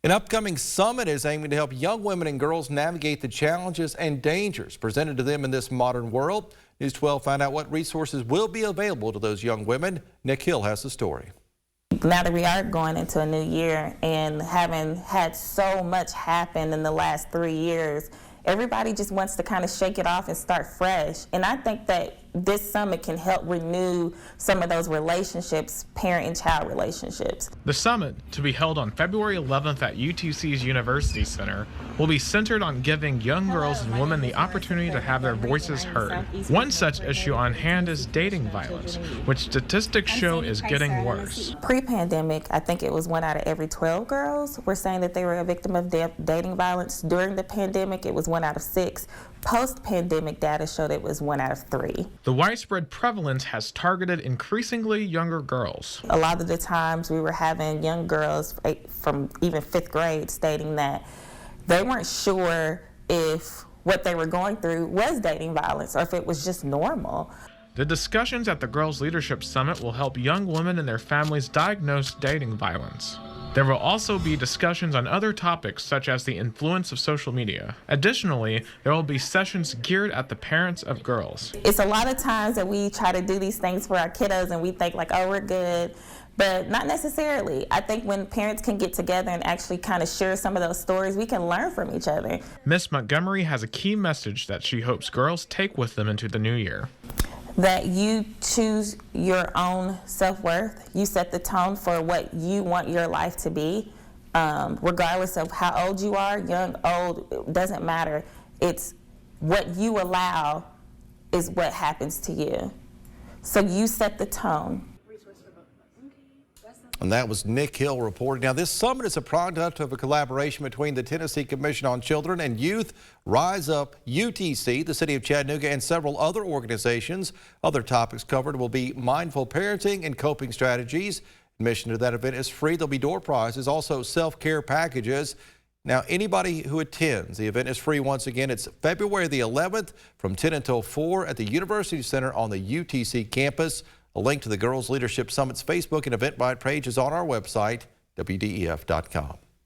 An upcoming summit is aiming to help young women and girls navigate the challenges and dangers presented to them in this modern world. News 12 found out what resources will be available to those young women. Nick Hill has the story. Now that we are going into a new year and having had so much happen in the last 3 years, everybody just wants to kind of shake it off and start fresh. And I think that this summit can help renew some of those relationships, parent and child relationships. The summit, to be held on February 11th at UTC's University Center, will be centered on giving young girls and women the opportunity to have their voices heard. One such issue on hand is dating violence, which statistics show is getting worse. Pre-pandemic, I think it was 1 out of every 12 girls were saying that they were a victim of dating violence. During the pandemic, it was 1 out of 6. Post-pandemic data showed it was 1 out of 3. The widespread prevalence has targeted increasingly younger girls. A lot of the times we were having young girls from even 5th grade stating that they weren't sure if what they were going through was dating violence or if it was just normal. The discussions at the Girls Leadership Summit will help young women and their families diagnose dating violence. There will also be discussions on other topics such as the influence of social media. Additionally, there will be sessions geared at the parents of girls. It's a lot of times that we try to do these things for our kiddos and we think like, oh, we're good, but not necessarily. I think when parents can get together and actually kind of share some of those stories, we can learn from each other. Miss Montgomery has a key message that she hopes girls take with them into the new year. That you choose your own self-worth. You set the tone for what you want your life to be, regardless of how old you are, young, old, it doesn't matter. It's what you allow is what happens to you. So you set the tone. And that was Nick Hill reporting. Now, this summit is a product of a collaboration between the Tennessee Commission on Children and Youth, Rise Up, UTC, the City of Chattanooga, and several other organizations. Other topics covered will be mindful parenting and coping strategies. Admission to that event is free. There'll be door prizes, also self-care packages. Now, anybody who attends, the event is free once again. It's February the 11th from 10 until 4 at the University Center on the UTC campus. A link to the Girls Leadership Summit's Facebook and Eventbrite page is on our website, WDEF.com.